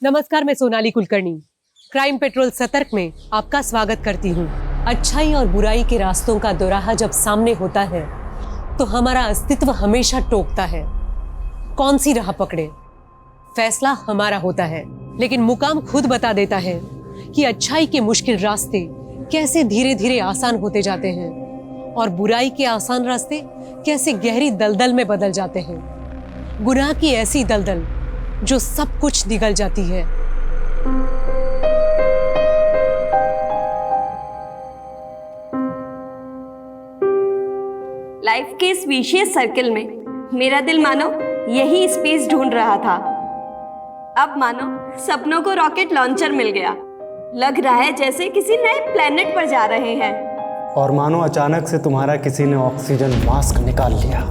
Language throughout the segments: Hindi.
नमस्कार, मैं सोनाली कुलकर्णी क्राइम पेट्रोल सतर्क में आपका स्वागत करती हूँ। अच्छाई और बुराई के रास्तों का दोराहा जब सामने होता है तो हमारा अस्तित्व हमेशा टोकता है। कौन सी राह पकड़े, फैसला हमारा होता है, लेकिन मुकाम खुद बता देता है कि अच्छाई के मुश्किल रास्ते कैसे धीरे धीरे आसान होते जाते हैं और बुराई के आसान रास्ते कैसे गहरी दलदल में बदल जाते हैं। गुनाह की ऐसी दलदल जो सब कुछ निगल जाती है। लाइफ के इस विशेष सर्कल में मेरा दिल मानो यही स्पेस ढूंढ रहा था। अब मानो सपनों को रॉकेट लॉन्चर मिल गया। लग रहा है जैसे किसी नए प्लेनेट पर जा रहे हैं। और मानो अचानक से तुम्हारा किसी ने ऑक्सीजन मास्क निकाल लिया।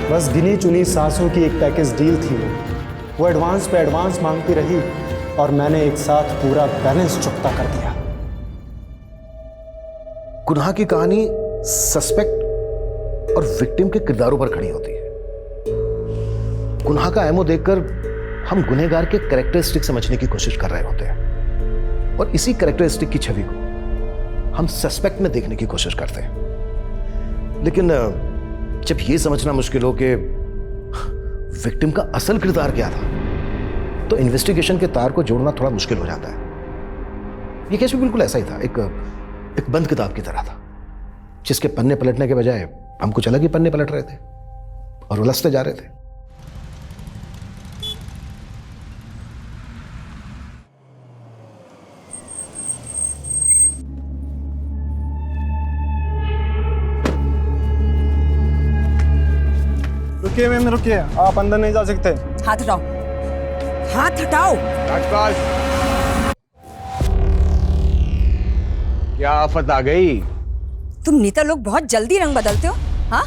बस गिनी चुनी सांसों की एक पैकेज डील थी वो एडवांस पे एडवांस मांगती रही और मैंने एक साथ पूरा बैलेंस चुकता कर दिया। गुनाह की कहानी सस्पेक्ट और विक्टिम के किरदारों पर खड़ी होती है। गुनाह का एमओ देखकर हम गुनहगार के कैरेक्टरिस्टिक समझने की कोशिश कर रहे होते हैं और इसी कैरेक्टरिस्टिक की छवि को हम सस्पेक्ट में देखने की कोशिश करते हैं। लेकिन जब यह समझना मुश्किल हो कि विक्टिम का असल किरदार क्या था, तो इन्वेस्टिगेशन के तार को जोड़ना थोड़ा मुश्किल हो जाता है। यह केस भी बिल्कुल ऐसा ही था, एक बंद किताब की तरह था, जिसके पन्ने पलटने के बजाय हम कुछ अलग ही पन्ने पलट रहे थे और उलझते जा रहे थे। रुकिए मैम, रुकिए, आप अंदर नहीं जा सकते। हाथ हटाओ, हाथ हटाओ। क्या आफत आ गई? तुम नेता लोग बहुत जल्दी रंग बदलते हो। हाँ,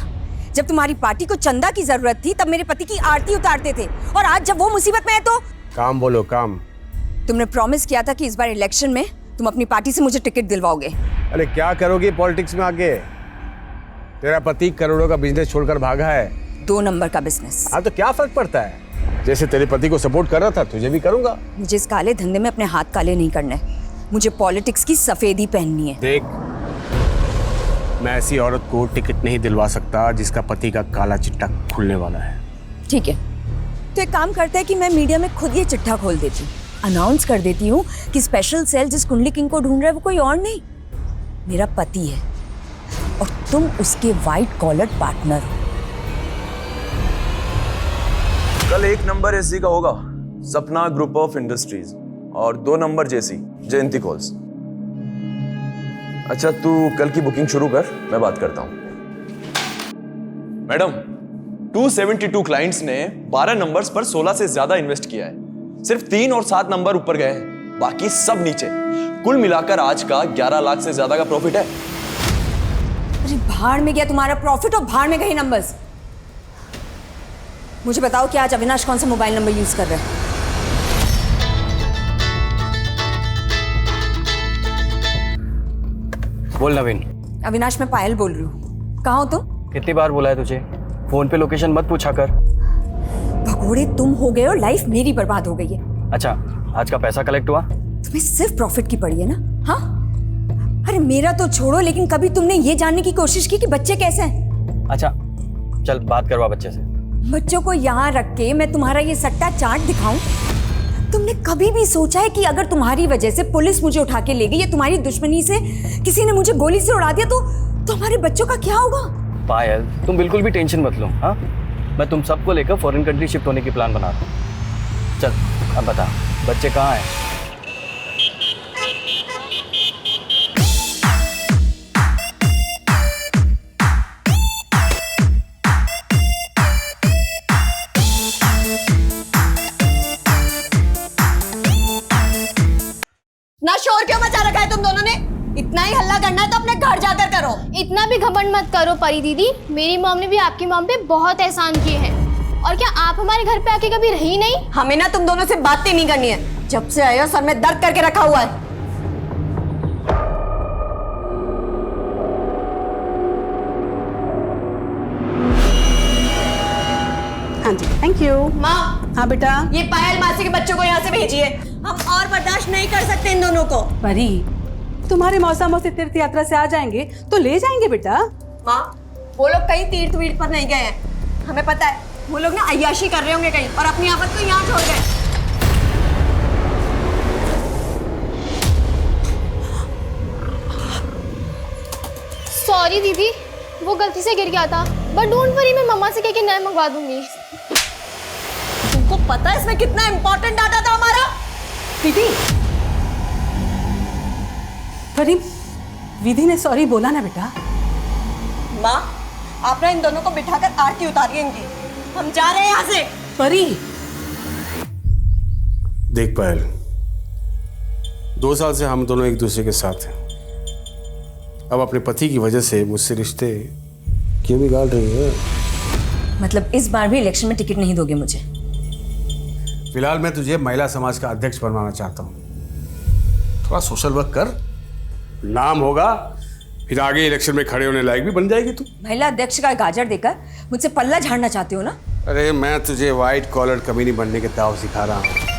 जब तुम्हारी पार्टी को चंदा की जरूरत थी तब मेरे पति की आरती उतारते थे, और आज जब वो मुसीबत में है तो काम बोलो, काम। तुमने प्रॉमिस किया था कि इस बार इलेक्शन में तुम अपनी पार्टी से मुझे टिकट दिलवाओगे। अरे क्या करोगी पॉलिटिक्स में आगे? तेरा पति करोड़ों का बिजनेस छोड़कर भागा है। 2 नंबर का बिजनेस। हाँ तो क्या फर्क पड़ता है? जैसे तेरे पति को सपोर्ट कर रहा था तुझे भी करूंगा। मुझे इस काले धंधे में अपने हाथ काले नहीं करने। मुझे पॉलिटिक्स की सफेदी पहननी है। देख, मैं ऐसी औरत को टिकट नहीं दिलवा सकता जिसका पति का काला चिट्ठा खुलने वाला है। ठीक है, तो एक काम करता है कि मैं मीडिया में खुद ये चिट्ठा खोल देती हूँ, अनाउंस कर देती हूँ कि स्पेशल सेल जिस कुंडली किंग को ढूंढ रहा है वो कोई और नहीं, मेरा पति है, और तुम उसके व्हाइट कॉलर पार्टनर हो। कल 1 नंबर एसजी का होगा, सपना ग्रुप ऑफ इंडस्ट्रीज, और 2 नंबर जेसी, जयंती कॉल्स। अच्छा, तू कल की बुकिंग शुरू कर, मैं बात करता हूं। मैडम, 272 क्लाइंट्स ने 12 नंबर्स पर 16 से ज्यादा इन्वेस्ट किया है। सिर्फ 3 और 7 नंबर ऊपर गए हैं, बाकी सब नीचे। कुल मिलाकर आज का 11 लाख से ज्यादा का प्रॉफिट है। अरे भाड़ में गया तुम्हारा प्रॉफिट और भाड़ में गए नंबर्स। मुझे बताओ कि आज अविनाश कौन सा मोबाइल नंबर यूज कर रहे हैं? बोल नवीन। अविनाश, मैं पायल बोल रही हूँ। कहाँ हो तुम? कितनी बार बोला है तुझे, फोन पे लोकेशन मत पूछा कर। भगोड़े तुम हो गए और लाइफ मेरी बर्बाद हो गई है। अच्छा, आज का पैसा कलेक्ट हुआ? तुम्हें सिर्फ प्रॉफिट की पड़ी है ना? हाँ, अरे मेरा तो छोड़ो, लेकिन कभी तुमने ये जानने की कोशिश की कि बच्चे कैसे हैं? अच्छा चल, बात करवा बच्चे से। बच्चों को यहाँ रख के मैं तुम्हारा ये सट्टा चाट दिखाऊं? तुमने कभी भी सोचा है कि अगर तुम्हारी वजह से पुलिस मुझे उठा के ले गई या तुम्हारी दुश्मनी से किसी ने मुझे गोली से उड़ा दिया तो हमारे बच्चों का क्या होगा? पायल, तुम बिल्कुल भी टेंशन मत लो। हाँ, मैं तुम सबको लेकर फॉरेन कंट्री शिफ्ट होने की प्लान बना रहा हूँ। चल अब बता, बच्चे कहाँ हैं? ना शोर क्यों मचा रखा है तुम दोनों ने? इतना ही हल्ला करना है तो अपने घर जाकर करो। इतना भी घमंड मत करो परी दीदी, मेरी मॉम ने भी आपकी मॉम पे बहुत एहसान किए हैं। और क्या आप हमारे घर पे आके कभी रही नहीं? हमें ना तुम दोनों से बातें नहीं करनी है। जब से आए हो सर में दर्द करके रखा हुआ है। जी थैंक यू। माँ, हाँ बेटा। ये पायल मासी के बच्चों को यहाँ से भेजिए। हम और बर्दाश्त नहीं कर सकते इन दोनों को। परी, तुम्हारे मौसा मौसी तीर्थ यात्रा से आ जाएंगे तो ले जाएंगे बेटा। माँ, वो लोग कहीं तीर्थ वीर्थ पर नहीं गए हैं, हमें पता है। वो लोग ना अय्याशी कर रहे होंगे कहीं और अपनी आफत को यहाँ छोड़ गए। सॉरी दीदी, वो गलती से गिर गया था, बट डोंट वरी, मैं मम्मा से कह के नया मंगवा दूंगी। तुमको पता है इसमें कितना इम्पोर्टेंट डाटा था हमारा? दीदी, परी, विधि ने सॉरी बोला ना बेटा। माँ, आप ना इन दोनों को बिठाकर आरती उतारिए इनकी। हम जा रहे हैं यहाँ से। परी, देख पायल, 2 साल से हम दोनों एक दूसरे के साथ हैं। अब अपने पति की वजह से मुझसे रिश्ते क्यों बिगाड़ रही है? मतलब इस बार भी इलेक्शन में टिकट नहीं दोगे मुझे? फिलहाल मैं तुझे महिला समाज का अध्यक्ष बनवाना चाहता हूँ। थोड़ा सोशल वर्क कर, नाम होगा, फिर आगे इलेक्शन में खड़े होने लायक भी बन जाएगी तू। महिला अध्यक्ष का गाजर देकर मुझसे पल्ला झाड़ना चाहते हो ना? अरे मैं तुझे व्हाइट कॉलर कमीनी बनने के दाव सिखा रहा हूँ।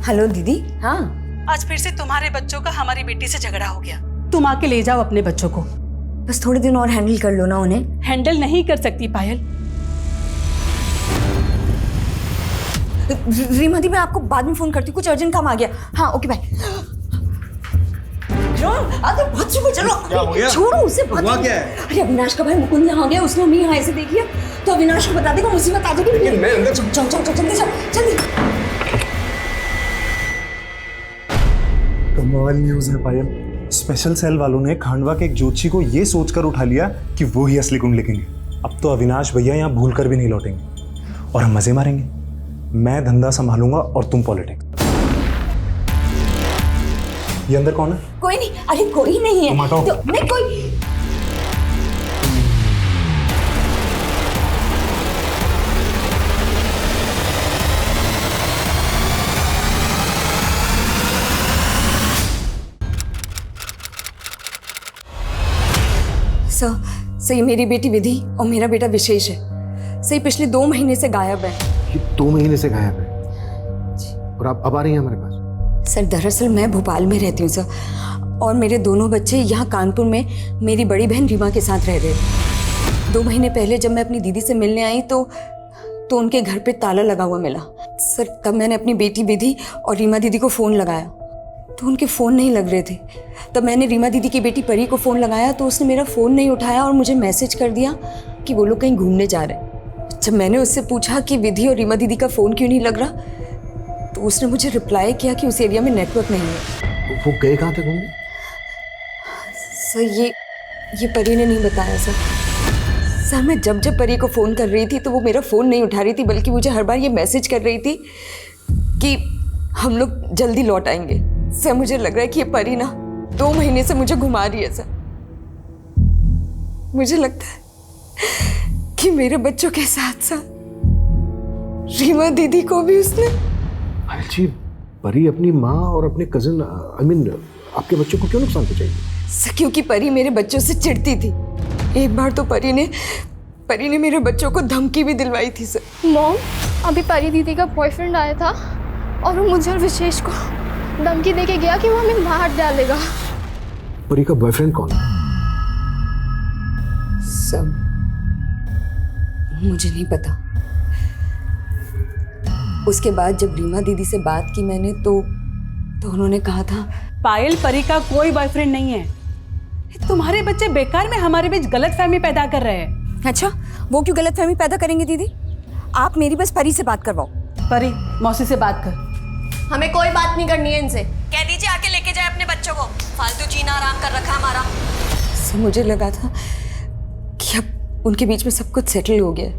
हेलो दीदी। हाँ, आज फिर से तुम्हारे बच्चों का हमारी बेटी से झगड़ा हो गया। तुम आके ले जाओ अपने बच्चों को। बस थोड़े दिन और हैंडल कर लो ना उन्हें। हैंडल नहीं कर सकती पायल। रीमा दी, मैं आपको बाद में फोन करती हूँ, कुछ अर्जेंट काम आ गया। हाँ ओके बाय। बहुत शुक्र, चलो। क्या हो गया? छोड़ो उसे। हुआ क्या है? अरे अविनाश का भाई मुकुंद यहाँ आ गया, उसने हमें यहाँ ऐसे देख लिया तो अविनाश को बता देगा, मुसीबत आ जाएगी। लेकिन मैं अंदर चलो जल्दी चलो जल्दी। कमाल न्यूज़ है पायल। स्पेशल सेल वालों ने खांडवा के एक ज्योतिषी को ये सोचकर उठा लिया कि वो ही असली कुंडली किंग है। अब तो अविनाश भैया यहाँ भूल कर भी नहीं लौटेंगे और हम मजे मारेंगे। मैं धंधा संभालूंगा और तुम पॉलिटिक्स। ये अंदर कौन है? कोई नहीं। अरे कोई नहीं है। तुम हटाओ। तो नहीं कोई। सर, ये मेरी बेटी विधि और मेरा बेटा विशेष है। सही पिछले 2 महीने से गायब है। ये 2 महीने से गायब है और आप अब आ रही हैं हमारे पास? सर दरअसल मैं भोपाल में रहती हूँ सर, और मेरे दोनों बच्चे यहाँ कानपुर में मेरी बड़ी बहन रीमा के साथ रह रहे थे। 2 महीने पहले जब मैं अपनी दीदी से मिलने आई तो उनके घर पे ताला लगा हुआ मिला। सर तब मैंने अपनी बेटी विधि और रीमा दीदी को फ़ोन लगाया तो उनके फ़ोन नहीं लग रहे थे। तब मैंने रीमा दीदी की बेटी परी को फ़ोन लगाया तो उसने मेरा फ़ोन नहीं उठाया और मुझे मैसेज कर दिया कि वो लोग कहीं घूमने जा रहे हैं। जब मैंने उससे पूछा कि विधि और रीमा दीदी का फ़ोन क्यों नहीं लग रहा तो उसने मुझे रिप्लाई किया कि उस एरिया में नेटवर्क नहीं है। वो गए कहाँ थे घूमने? सर ये परी ने नहीं बताया सर। मैं जब परी को फ़ोन कर रही थी तो वो मेरा फ़ोन नहीं उठा रही थी, बल्कि मुझे हर बार ये मैसेज कर रही थी कि हम लोग जल्दी लौट आएंगे। सर मुझे लग रहा है कि ये परी ना 2 महीने से मुझे घुमा रही है सर। मुझे लगता है कि मेरे बच्चों के साथ साथ रीमा दीदी को भी उसने। जी, परी अपनी माँ और अपने कजिन आपके बच्चों को क्यों नुकसान पहुंचाएगी? सर क्योंकि परी मेरे बच्चों से चिढ़ती थी। एक बार तो परी ने मेरे बच्चों को धमकी भी दिलवाई थी सर। मॉम, अभी परी दीदी का बॉयफ्रेंड आया था और वो मुझे और विशेष को धमकी देके गया कि वो हमें मार डालेगा। परी का बॉयफ्रेंड कौन है? सब मुझे नहीं पता। उसके बाद जब रीमा दीदी से बात की मैंने तो उन्होंने कहा था पायल, परी का कोई बॉयफ्रेंड नहीं है। तुम्हारे बच्चे बेकार में हमारे बीच गलतफहमी पैदा कर रहे हैं। अच्छा, वो क्यों गलतफहमी पैदा करेंगे दीदी? आप मेरी बस परी से बात करवाओ। परी, मौसी से बात कर। हमें कोई बात नहीं करनी है इनसे। कह दीजिए आके लेके जाए अपने बच्चों को। फालतू जीना आराम कर रखा हमारा। सर मुझे लगा था कि अब उनके बीच में सब कुछ सेटल हो गया,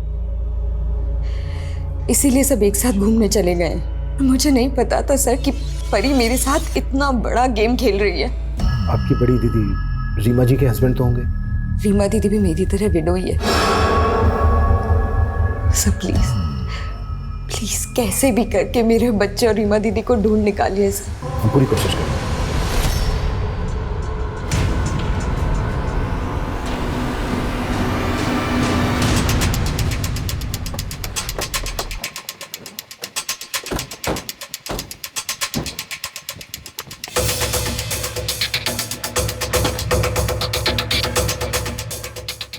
इसीलिए सब एक साथ घूमने चले गए। मुझे नहीं पता था सर कि परी मेरे साथ इतना बड़ा गेम खेल रही है। आपकी बड़ी दीदी रीमा जी के हस्बैंड तो होंगे? रीमा दीदी भी मेरी तरह विडो ही है। सर प्लीज कैसे भी करके मेरे बच्चे और रीमा दीदी को ढूंढ निकालिए सर। हम पूरी कोशिश करेंगे।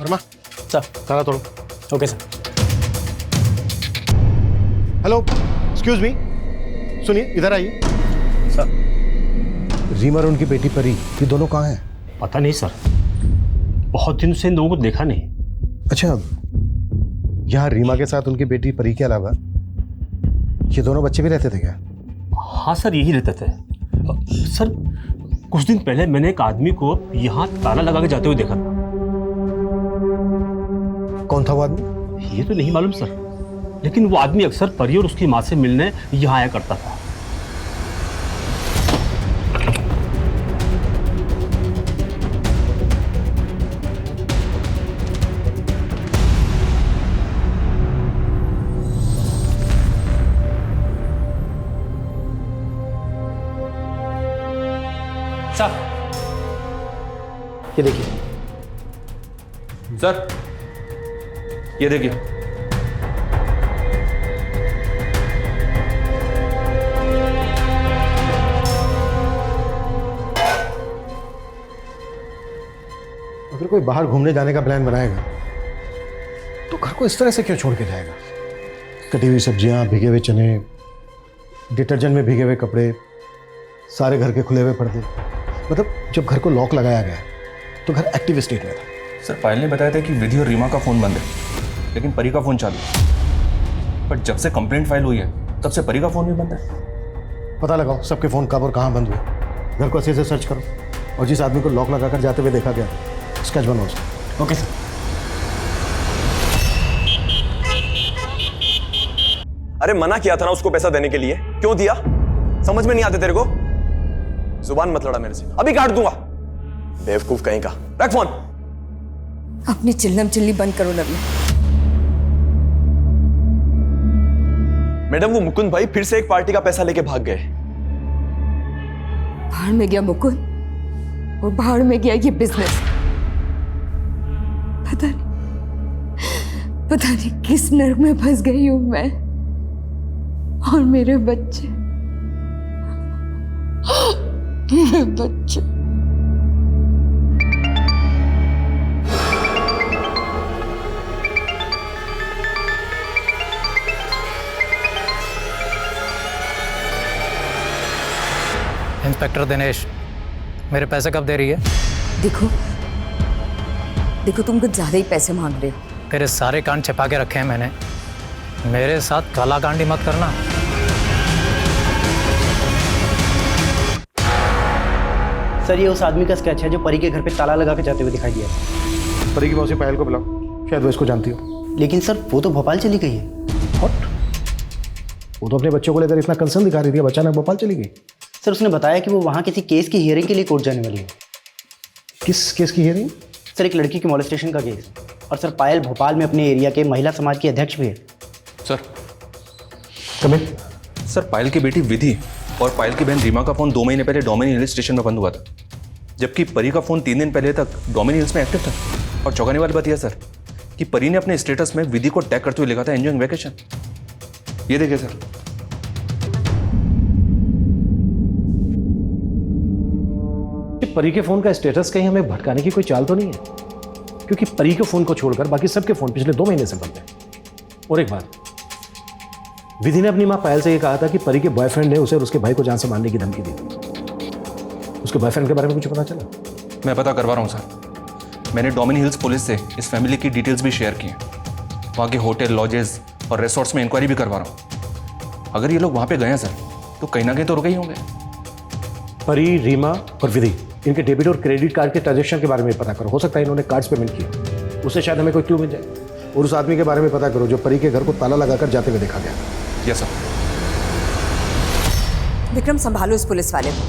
वर्मा सर ताला तोड़ो। Okay sir. Hello, excuse me, सुनिए, इधर आइए। सर रीमा और उनकी बेटी परी, ये दोनों कहाँ हैं? पता नहीं सर, बहुत दिन से इन लोगों को देखा नहीं। अच्छा, यहाँ रीमा के साथ उनकी बेटी परी के अलावा ये दोनों बच्चे भी रहते थे क्या? हाँ सर, यही रहते थे। सर कुछ दिन पहले मैंने एक आदमी को यहाँ ताला लगा के जाते हुए देखा था। कौन था वो आदमी? ये तो नहीं मालूम सर, लेकिन वो आदमी अक्सर परी और उसकी माँ से मिलने यहाँ आया करता था। सर ये देखिए। सर ये देखिए। अगर कोई बाहर घूमने जाने का प्लान बनाएगा तो घर को इस तरह से क्यों छोड़ के जाएगा? कटी हुई सब्जियां, भीगे हुए चने, डिटर्जेंट में भीगे हुए कपड़े, सारे घर के खुले हुए पर्दे। मतलब जब घर को लॉक लगाया गया तो घर एक्टिव स्टेट में था। सर पायल ने बताया था कि विधि और रीमा का फोन बंद है, लेकिन परी का फोन चालू है। पर जब से कंप्लेंट फाइल हुई है तब से परी का फोन भी बंद है। पता लगाओ सबके फ़ोन कब और कहाँ बंद हुए। घर को अच्छे से सर्च करो और जिस आदमी को लॉक लगाकर जाते हुए देखा गया स्केच बनवाओ उसका। Okay sir. अरे मना किया था ना उसको पैसा देने के लिए, क्यों दिया? समझ में नहीं आते तेरे को? जुबान मत लड़ा मेरे से, अभी काट दूंगा। बेवकूफ कहीं का। रख फोन। अपनी चिल्लम चिल्ली बंद करो नवीन। मैडम वो मुकुंद भाई फिर से एक पार्टी का पैसा लेके भाग गए। भाड़ में गया मुकुंद और भाड़ में गया ये बिजनेस। पता नहीं किस नर्क में फंस गई हूं मैं और मेरे बच्चे। मेरे बच्चे। इंस्पेक्टर दिनेश, मेरे पैसे कब दे रही है? देखो तुम कुछ ज्यादा ही पैसे मांग रहे हो। तेरे सारे कांड छिपा के रखे हैं मैंने, मेरे साथ काला कांड मत करना। सर ये उस आदमी का स्केच है जो परी के घर पे ताला लगा के जाते हुए दिखाई दिया। परी की मौसी पायल को बुलाओ, शायद वो इसको जानती हो। लेकिन सर वो तो भोपाल चली गई है। What? वो तो अपने बच्चों को लेकर इतना कंसर्न दिखा रही थी, अचानक भोपाल चली गई। सर उसने बताया कि वो वहाँ किसी केस की हियरिंग के लिए कोर्ट जाने वाली है। किस केस की हियरिंग? सर एक लड़की की मॉलेस्टेशन का केस। और सर पायल भोपाल में अपने एरिया के महिला समाज की अध्यक्ष भी है। Sir coming. सर पायल की बेटी विधि और पायल की बहन रीमा का फोन 2 महीने पहले डोमिनी हिल स्टेशन में बंद हुआ था, जबकि परी का फोन 3 दिन पहले तक डोमिनी हिल्स में एक्टिव था। और चौंकाने वाली बात यह सर कि परी ने अपने स्टेटस में विधि को टैग करते हुए लिखा था एंजॉयिंग वैकेशन। ये देखिए सर। परी के फोन का स्टेटस कहीं हमें भटकाने की कोई चाल तो नहीं है? क्योंकि परी के फोन को छोड़कर बाकी सबके फोन पिछले 2 महीने से बंद है। और एक बात, विधि ने अपनी मां पायल से यह कहा था कि परी के बॉयफ्रेंड ने उसे और उसके भाई को जान से मारने की धमकी दी। उसके बॉयफ्रेंड के बारे में कुछ पता चला? मैं पता करवा रहा हूँ सर। मैंने डोमिनी हिल्स पुलिस से इस फैमिली की डिटेल्स भी शेयर की हैं। वहाँ के होटल, लॉजेस और रिसोर्ट्स में इंक्वायरी भी करवा रहा हूँ। अगर ये लोग वहाँ पे गए हैं सर तो कहीं ना कहीं तो रुके ही होंगे। परी, रीमा और विधि, इनके डेबिट और क्रेडिट कार्ड के ट्रांजैक्शन के बारे में पता करो। हो सकता है इन्होंने कार्ड्स पेमेंट किए, उससे शायद हमें कोई क्लू मिल जाए। और उस आदमी के बारे में पता करो जो परी के घर को ताला लगाकर जाते हुए देखा गया। Yes sir. विक्रम संभालो इस पुलिस वाले को।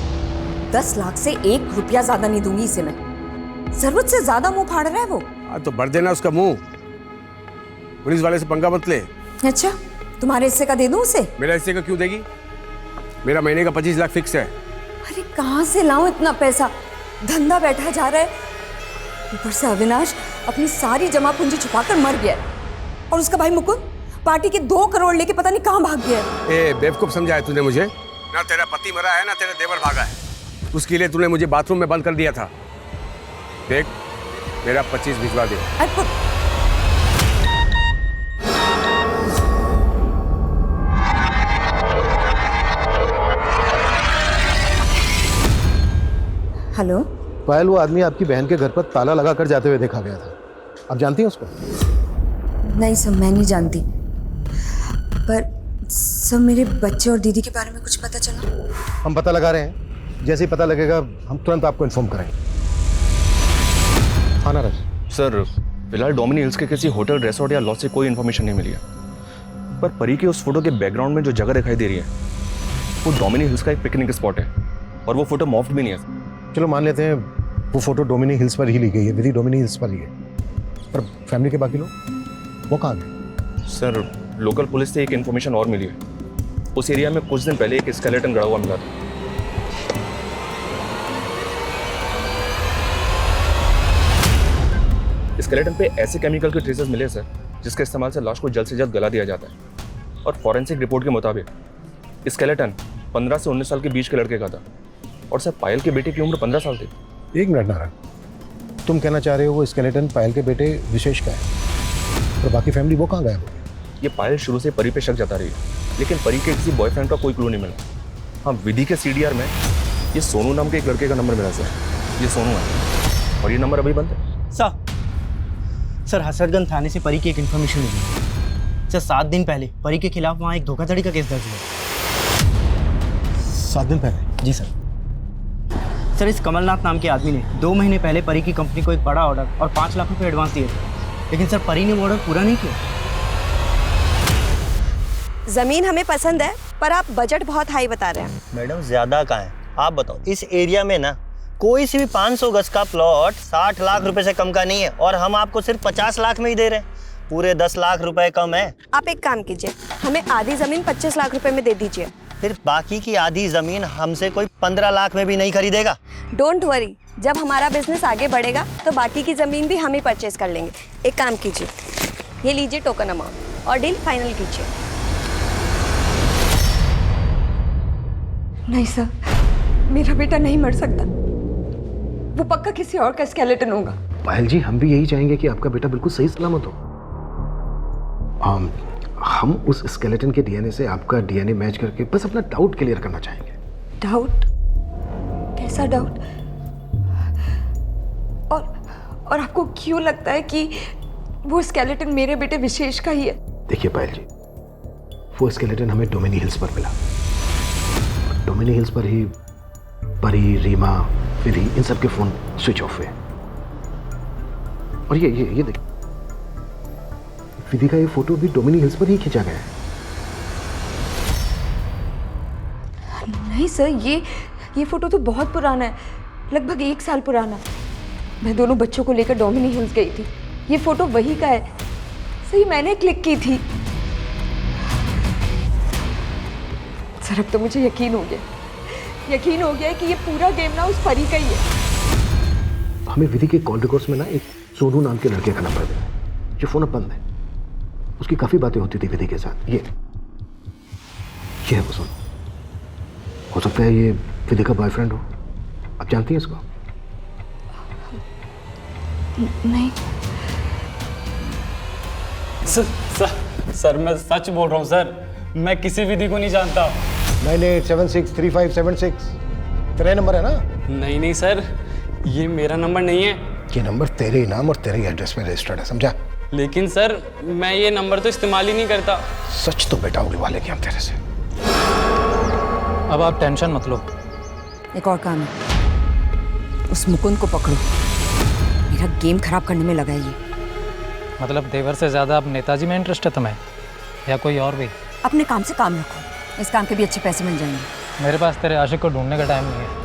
10 लाख से 1 रुपया ज्यादा नहीं दूंगी इसे मैं। जरूरत से ज्यादा मुंह फाड़ रहा है वो। तो भर देना उसका मुंह। पुलिस वाले से पंगा मत ले। अच्छा, तुम्हारे हिस्से का दे दूं उसे? मेरा हिस्से का क्यों देगी? मेरा महीने का 25 लाख फिक्स है। अरे कहाँ से लाऊं इतना पैसा? धंधा बैठा जा रहा है, ऊपर से अविनाश अपनी सारी जमा पूंजी छुपाकर मर गया है। और उसका भाई मुकुंद पार्टी के 2 करोड़ लेके पता नहीं कहाँ भाग गया है। ए बेवकूफ समझा है तूने मुझे? ना तेरा पति मरा है ना तेरा देवर भागा है। उसके लिए तूने मुझे बाथरूम में बंद कर दिया था। देख मेरा 25 भिजवा दे। हेलो पायल, वो आदमी आपकी बहन के घर पर ताला लगा कर जाते हुए देखा गया था। आप जानती हैं उसको? नहीं सर, मैं नहीं जानती, पर सर मेरे बच्चे और दीदी के बारे में कुछ पता चला? हम पता लगा रहे हैं, जैसे ही पता लगेगा हम तुरंत आपको इन्फॉर्म करेंगे। हाँ नाराज सर, फिलहाल डोमिनी हिल्स के किसी होटल, रिसोर्ट या लॉज से कोई इन्फॉर्मेशन नहीं मिली है, पर परी के उस फोटो के बैकग्राउंड में जो जगह दिखाई दे रही है वो डोमिनी हिल्स का एक पिकनिक स्पॉट है, और वो फोटो मॉफ्ड भी नहीं है। चलो मान लेते हैं वो फोटो डोमिनी हिल्स पर ही ली गई है, विधि डोमिनी हिल्स पर ही है, पर फैमिली के बाकी लोग वो कहाँ गए? सर, लोकल पुलिस से एक इन्फॉर्मेशन और मिली है। उस एरिया में कुछ दिन पहले एक स्केलेटन गड़ा हुआ मिला था। स्केलेटन पे ऐसे केमिकल के ट्रेसेस मिले सर, जिसके इस्तेमाल से लाश को जल्द से जल्द गला दिया जाता है। और फॉरेंसिक रिपोर्ट के मुताबिक स्केलेटन 15 से 19 साल के बीच के लड़के का था, और सर पायल के बेटे की उम्र 15 साल थी। एक मिनट नारायण, तुम कहना चाह रहे हो वो स्केलेटन पायल के बेटे विशेष का है, और बाकी फैमिली वो कहाँ गए? ये पायल शुरू से परी पे शक जता रही है, लेकिन परी के किसी बॉयफ्रेंड का कोई क्लू नहीं मिला। हाँ, विधि के CDR में ये सोनू नाम के एक लड़के का नंबर मिला सर। ये सोनू है, और ये नंबर अभी बंद है। सर हसरतगंज थाने से परी की एक इन्फॉर्मेशन मिली। सर 7 दिन पहले परी के खिलाफ वहाँ एक धोखाधड़ी का केस दर्ज हुआ। 7 दिन पहले? जी सर, इस कमलनाथ नाम के आदमी ने 2 महीने पहले परी की कंपनी को एक बड़ा ऑर्डर और 5 लाख रुपए एडवांस दिए थे, लेकिन सर परी ने वो ऑर्डर पूरा नहीं किया। जमीन हमें पसंद है, पर आप बजट बहुत हाई बता रहे हैं। मैडम ज़्यादा कहाँ है, आप बताओ। इस एरिया में ना कोई सी भी 500 गज का प्लॉट 60 लाख रुपए से कम का नहीं है, और हम आपको सिर्फ 50 लाख में ही दे रहे हैं। पूरे 10 लाख रुपए कम है। आप एक काम कीजिए, हमें आधी जमीन 25 लाख रुपए में दे दीजिए। फिर बाकी की आधी जमीन हमसे कोई 15 लाख में भी नहीं खरीदेगा। डोंट वरी, जब हमारा बिजनेस आगे बढ़ेगा तो बाकी की जमीन भी हम ही परचेज कर लेंगे। एक काम कीजिए, ये लीजिए टोकन अमाउंट और डील फाइनल कीजिए। नहीं सर, मेरा बेटा नहीं मर सकता, वो पक्का किसी और का स्केलेटन होगा। पायल जी, हम भी यही चाहेंगे कि आपका बेटा बिल्कुल सही सलामत हो। हम उस स्केलेटन के DNA से आपका DNA मैच करके बस अपना डाउट क्लियर करना चाहेंगे। डाउट? कैसा डाउट? और आपको क्यों लगता है कि वो स्केलेटन मेरे बेटे विशेष का ही है? देखिए पायल जी, वो स्केलेटन हमें डोमिनी हिल्स पर मिला। डोमिनी हिल्स पर ही परी, रीमा, विधि, इन सब के फोन स्विच ऑफ हुए। और ये देखिए, विधि का ये फोटो भी डोमिनी हिल्स पर ही खींचा गया है। नहीं सर, ये फोटो तो बहुत पुराना है, लगभग 1 साल पुराना। मैं दोनों बच्चों को लेकर डोमिनी हिल्स गई थी, ये फोटो वही का है। सही मैंने क्लिक की थी। सर अब तो मुझे यकीन हो गया कि ये पूरा गेम ना उस परी का ही है। हमें विधि के कॉल रिकॉर्ड्स में ना एक सोनू नाम के लड़के का नंबर मिला, जो फोन अब बंद है। उसकी काफी बातें होती थी विधि के साथ। ये है वो सोनू। हो सकता है ये विधि का बॉयफ्रेंड हो। आप जानती हैं इसको? नहीं सर मैं सच बोल रहा हूँ सर, मैं किसी विधि को नहीं जानता। 98763576 तेरा नंबर है ना? नहीं सर, ये मेरा नंबर नहीं है। ये नंबर तेरे ही नाम और तेरे ही एड्रेस में रजिस्टर्ड है, समझा? लेकिन सर मैं ये नंबर तो इस्तेमाल ही नहीं करता। सच तो बेटा उड़वा लेंगे हम तेरे से। अब आप टेंशन मत लो। एक और काम है, उस मुकुंद को पकड़ो, मेरा गेम खराब करने में लगा है ये। मतलब देवर से ज़्यादा अब नेताजी में इंटरेस्ट है तुम्हें, या कोई और भी? अपने काम से काम रखो, इस काम के भी अच्छे पैसे मिल जाएंगे। मेरे पास तेरे आशिक को ढूंढने का टाइम नहीं है।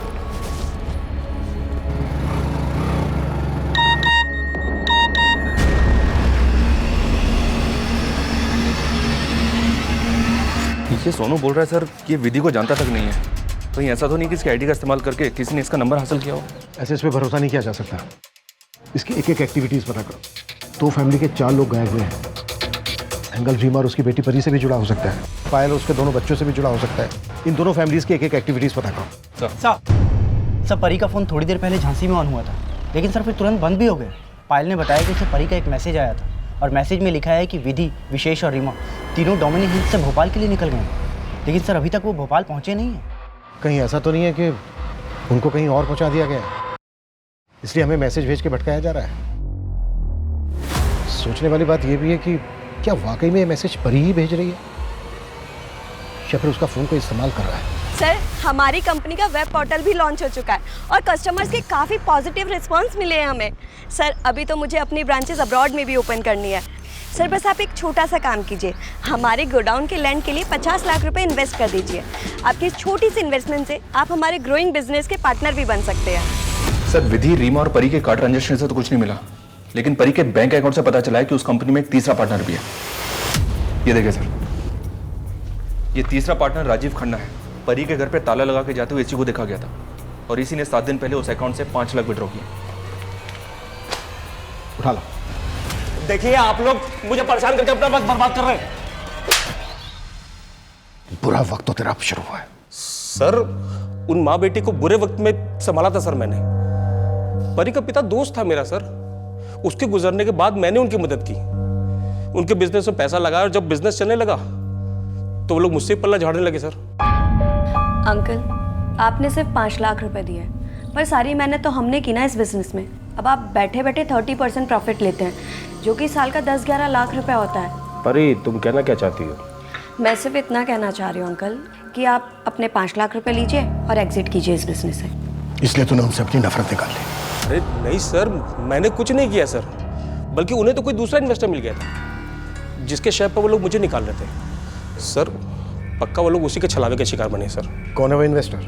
ये सोनू बोल रहा है सर कि ये विधि को जानता तक नहीं है। कहीं ऐसा तो नहीं कि इसकी आईडी का इस्तेमाल करके किसी ने इसका नंबर हासिल किया हो? ऐसे इस पे भरोसा नहीं किया जा सकता। इसकी एक एक एक्टिविटीज पता करो। 2 फैमिली के 4 लोग गायब हुए हैं। एंगल रीमा और उसकी बेटी परी से भी जुड़ा हो सकता है, पायल उसके दोनों बच्चों से भी जुड़ा हो सकता है। इन दोनों फैमिलीज की एक एक एक्टिविटीज पता करो। सर परी का फोन थोड़ी देर पहले झांसी में ऑन हुआ था, लेकिन सर फिर तुरंत बंद भी हो गया। पायल ने बताया कि उसे परी का एक मैसेज आया था और मैसेज में लिखा है कि विधि, विशेष और रीमा तीनों डोमिनी हिल्स से भोपाल के लिए निकल गए हैं। लेकिन सर अभी तक वो भोपाल पहुंचे नहीं हैं। कहीं ऐसा तो नहीं है कि उनको कहीं और पहुंचा दिया गया है, इसलिए हमें मैसेज भेज के भटकाया जा रहा है। सोचने वाली बात यह भी है कि क्या वाकई में ये मैसेज परी ही भेज रही है या फिर उसका फोन को इस्तेमाल कर रहा है। सर हमारी कंपनी का वेब पोर्टल भी लॉन्च हो चुका है और कस्टमर्स के काफ़ी पॉजिटिव रिस्पांस मिले हैं हमें। सर अभी तो मुझे अपनी ब्रांचेस अब्रॉड में भी ओपन करनी है। सर बस आप एक छोटा सा काम कीजिए, हमारे गोडाउन के लैंड के लिए 50 लाख रुपए इन्वेस्ट कर दीजिए। आपकी इस छोटी सी इन्वेस्टमेंट से आप हमारे ग्रोइंग बिजनेस के पार्टनर भी बन सकते हैं। सर विधि, रीमा और परी के कार्ड ट्रांजेक्शन से तो कुछ नहीं मिला, लेकिन परी के बैंक अकाउंट से पता चला है कि उस कंपनी में एक तीसरा पार्टनर भी है। ये देखिए सर, ये तीसरा पार्टनर राजीव खन्ना है। परी के घर पे ताला लगा के जाते हुए इसी को देखा गया था और इसी ने 7 दिन पहले उस अकाउंट से 5 लाख विड्रॉ किया। उठा लो। देखिए आप लोग मुझे परेशान करके अपना वक्त बर्बाद कर रहे हैं। बुरा वक्त तो तेरा अब शुरू हुआ है। सर उन माँ बेटी को बुरे वक्त में संभाला था सर मैंने। परी का पिता दोस्त था मेरा सर, उसके गुजरने के बाद मैंने उनकी मदद की, उनके बिजनेस में पैसा लगाया और जब बिजनेस चलने लगा तो वो लोग मुझसे पल्ला झाड़ने लगे सर। अंकल आपने सिर्फ 5 लाख रुपए दिए पर सारी मेहनत तो हमने की ना इस बिजनेस में। अब आप बैठे बैठे 30% प्रॉफिट लेते हैं जो कि साल का 10-11 लाख रुपए होता है। परी तुम कहना क्या चाहती हो? मैं सिर्फ इतना कहना चाह रही हूँ अंकल कि आप अपने 5 लाख रुपए लीजिए और एग्जिट कीजिए इस बिजनेस से। इसलिए तूने उनसे अपनी नफरत निकाल ली। अरे नहीं सर, मैंने कुछ नहीं किया सर, बल्कि उन्हें तो कोई दूसरा इन्वेस्टर मिल गया था जिसके शेयर पर वो लोग मुझे निकाल रहे थे सर। पक्का वो लोग उसी के छलावे के शिकार बने सर। कौन है वो इन्वेस्टर?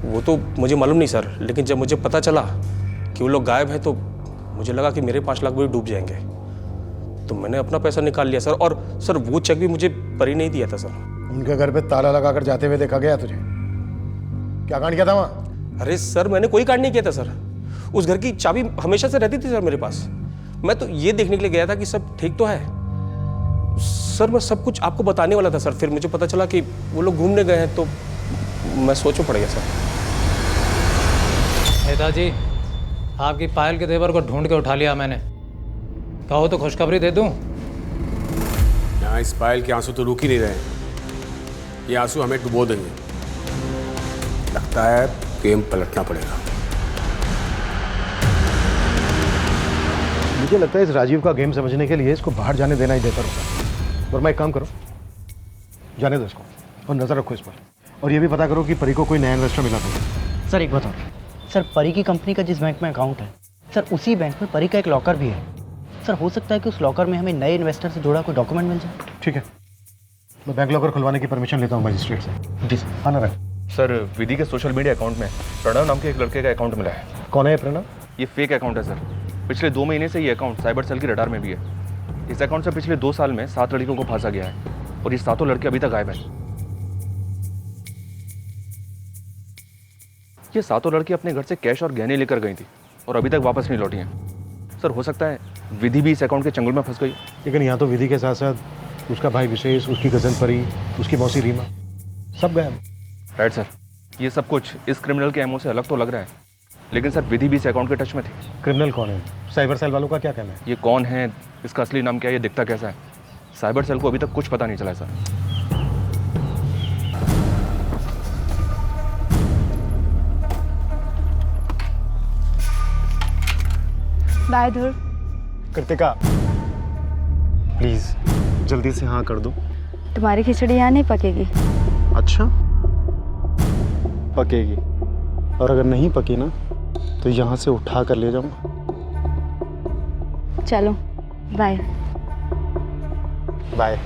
वो तो मुझे मालूम नहीं सर, लेकिन जब मुझे पता चला कि वो लोग गायब है तो मुझे लगा कि मेरे 5 लाख भी डूब जाएंगे, तो मैंने अपना पैसा निकाल लिया सर। और सर वो चेक भी मुझे परी नहीं दिया था सर। उनके घर पे ताला लगाकर जाते हुए देखा गया तुझे? क्या कांड किया था वहाँ? अरे सर मैंने कोई कांड नहीं किया था सर, उस घर की चाबी हमेशा से रहती थी सर मेरे पास। मैं तो ये देखने के लिए गया था कि सब ठीक तो है सर। मैं सब कुछ आपको बताने वाला था सर, फिर मुझे पता चला कि वो लोग घूमने गए हैं तो मैं सोच में पड़ गया सर। नेताजी आपकी पायल के देवर को ढूंढ के उठा लिया मैंने, कहो तो खुशखबरी दे दूं। यहाँ इस पायल के आंसू तो रुक ही नहीं रहे, ये आंसू हमें डुबो देंगे। लगता है गेम पलटना पड़ेगा। मुझे लगता है इस राजीव का गेम समझने के लिए इसको बाहर जाने देना ही बेहतर होगा। वर्मा एक काम करो, जाने दो इसको और नजर रखो इस पर, और ये भी पता करो कि परी को कोई नया इन्वेस्टर मिला तो। सर एक बताओ सर, परी की कंपनी का जिस बैंक में अकाउंट है सर, उसी बैंक में परी का एक लॉकर भी है सर। हो सकता है कि उस लॉकर में हमें नए इन्वेस्टर से जुड़ा कोई डॉक्यूमेंट मिल जाए। ठीक है, मैं बैंक लॉकर खुलवाने की परमिशन लेता हूँ मजिस्ट्रेट से। जी सर। आना रहे सर विधि के सोशल मीडिया अकाउंट में प्रणव नाम के एक लड़के का अकाउंट मिला है। कौन है ये प्रणव? ये फेक अकाउंट है सर। पिछले 2 महीने से ये अकाउंट साइबर सेल के रडार में भी है। इस अकाउंट से पिछले 2 साल में 7 लड़कियों को फांसा गया है और ये 7 लड़के अभी तक गायब हैं। ये 7 लड़की अपने घर से कैश और गहने लेकर गई थी और अभी तक वापस नहीं लौटी हैं। सर हो सकता है विधि भी इस अकाउंट के चंगुल में फंस गई। लेकिन यहाँ तो विधि के साथ साथ उसका भाई विशेष, उसकी कजन परी, उसकी मौसी रीमा, सब गए। राइट सर, ये सब कुछ इस क्रिमिनल के एमओ से अलग तो लग रहा है, लेकिन सर विधि भी इस अकाउंट के टच में थी। क्रिमिनल कौन है? साइबर सेल वालों का क्या कहना है? ये कौन है, इसका असली नाम क्या है, ये दिखता कैसा है, साइबर सेल को अभी तक कुछ पता नहीं चला है sir. Bye Dhruv. Kritika please जल्दी से हाँ कर दो। तुम्हारी खिचड़ी यहाँ नहीं पकेगी। अच्छा पकेगी, और अगर नहीं पकी ना तो यहाँ से उठा कर ले जाऊंगा। चलो बाय। बाय।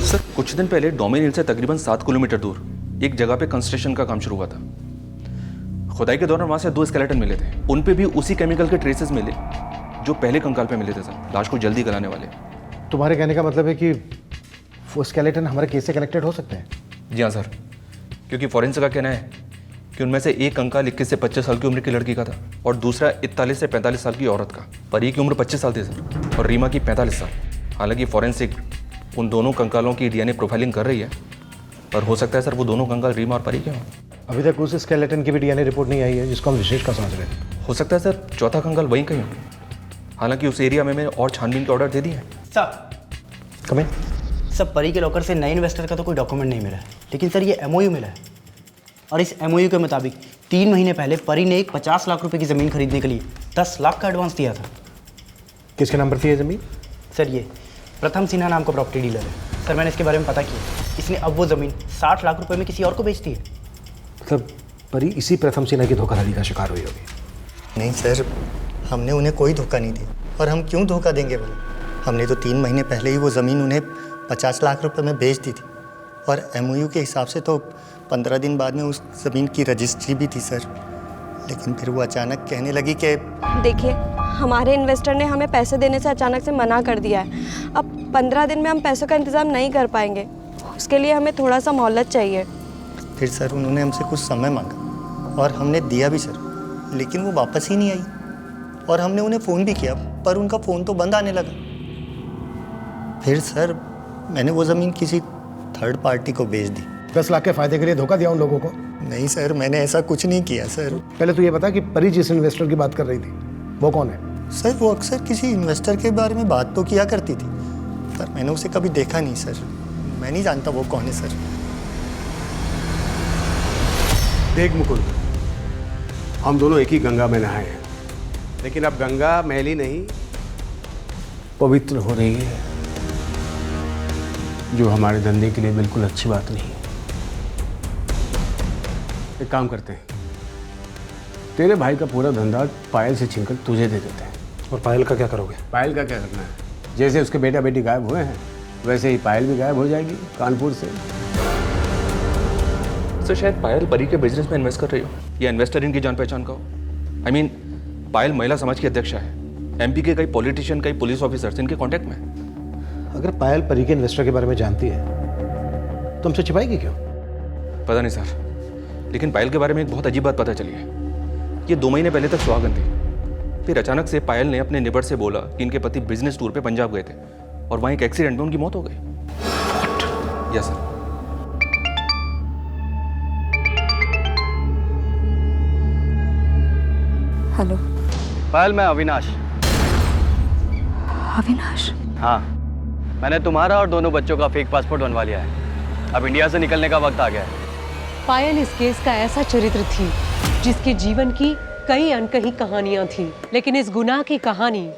सर कुछ दिन पहले डोमिन हिल से तकरीबन 7 किलोमीटर दूर एक जगह पे कंस्ट्रक्शन का काम शुरू हुआ था। खुदाई के दौरान वहां से 2 स्केलेटन मिले थे, उन पे भी उसी केमिकल के ट्रेसेस मिले जो पहले कंकाल पे मिले थे सर, लाश को जल्दी गलाने वाले। तुम्हारे कहने का मतलब है कि वो स्केलेटन हमारे केस से कनेक्टेड हो सकते हैं? जी हाँ सर, क्योंकि फॉरेंसिक का कहना है कि उनमें से एक कंकाल 21 से 25 साल की उम्र की लड़की का था और दूसरा 41 से 45 साल की औरत का। परी की उम्र 25 साल थी सर और रीमा की 45 साल। हालांकि फॉरेंसिक उन दोनों कंकालों की डीएनए प्रोफाइलिंग कर रही है, पर हो सकता है सर वो दोनों कंकाल रीमा और परी के हों। अभी तक उस स्केलेटन की भी डीएनए रिपोर्ट नहीं आई है जिसको हम विशेष का समझ रहे हैं। हो सकता है सर चौथा कंकाल वहीं कहीं हो, हालांकि उस एरिया में मैंने और छानबीन के ऑर्डर दे दिए हैं। सर कमें सब परी के लॉकर से नए इन्वेस्टर का तो कोई डॉक्यूमेंट नहीं मिला है, लेकिन सर ये एमओयू मिला है और इस एमओयू के मुताबिक 3 महीने पहले परी ने एक 50 लाख रुपए की ज़मीन खरीदने के लिए 10 लाख का एडवांस दिया था। किसके नाम पर थी ये ज़मीन? सर ये प्रथम सिन्हा नाम का प्रॉपर्टी डीलर है। सर मैंने इसके बारे में पता किया, इसने अब वो ज़मीन 60 लाख रुपए में किसी और को बेच दी है। मतलब परी इसी प्रथम सिन्हा की धोखाधड़ी का शिकार हुई होगी। नहीं सर, हमने उन्हें कोई धोखा नहीं दिया, और हम क्यों धोखा देंगे बोले। हमने तो 3 महीने पहले ही वो ज़मीन उन्हें 50 लाख रुपए में बेच दी थी, और एमओयू के हिसाब से तो 15 दिन बाद में उस ज़मीन की रजिस्ट्री भी थी सर। लेकिन फिर वो अचानक कहने लगी कि देखिए, हमारे इन्वेस्टर ने हमें पैसे देने से अचानक से मना कर दिया है। अब 15 दिन में हम पैसों का इंतज़ाम नहीं कर पाएंगे, उसके लिए हमें थोड़ा सा मोहलत चाहिए। फिर सर उन्होंने हमसे कुछ समय मांगा और हमने दिया भी सर, लेकिन वो वापस ही नहीं आई। और हमने उन्हें फ़ोन भी किया, पर उनका फ़ोन तो बंद आने लगा। फिर सर मैंने वो ज़मीन किसी थर्ड पार्टी को बेच दी। 10 लाख के फायदे के लिए धोखा दिया उन लोगों को? नहीं सर, मैंने ऐसा कुछ नहीं किया सर। पहले तो ये बता कि परी जिस इन्वेस्टर की बात कर रही थी वो कौन है? सर वो अक्सर किसी इन्वेस्टर के बारे में बात तो किया करती थी, पर मैंने उसे कभी देखा नहीं सर। मैं नहीं जानता वो कौन है सर। देख मुकुंद, हम दोनों एक ही गंगा में नहाए हैं, लेकिन अब गंगा मैली नहीं पवित्र हो रही है, जो हमारे धंधे के लिए बिल्कुल अच्छी बात नहीं है। एक काम करते हैं, तेरे भाई का पूरा धंधा पायल से छीनकर तुझे दे देते हैं। और पायल का क्या करोगे? पायल का क्या करना है? जैसे उसके बेटा बेटी गायब हुए हैं, वैसे ही पायल भी गायब हो जाएगी कानपुर से। सर शायद पायल परी के बिजनेस में इन्वेस्ट कर रही हो, या इन्वेस्टर इनकी जान पहचान का हो। I mean, पायल महिला समाज की अध्यक्षा है, एमपी के कई पॉलिटिशियन, कई पुलिस ऑफिसर्स इनके कांटेक्ट में है। अगर पायल परी के इन्वेस्टर के बारे में जानती है तो हमसे छिपाएगी क्यों? पता नहीं सर, लेकिन पायल के बारे में एक बहुत अजीब बात पता चली है। ये 2 महीने पहले तक सुहागन थी, फिर अचानक से पायल ने अपने नेबर से बोला कि इनके पति बिजनेस टूर पे पंजाब गए थे और वहाँ एक एक्सीडेंट में उनकी मौत हो गई। Yes sir. हेलो पायल, मैं अविनाश। अविनाश? हाँ, मैंने तुम्हारा और दोनों बच्चों का फेक पासपोर्ट बनवा लिया है। अब इंडिया से निकलने का वक्त आ गया है। पायल इस केस का ऐसा चरित्र थी जिसके जीवन की कई अनकही कहानियां थी, लेकिन इस गुनाह की कहानी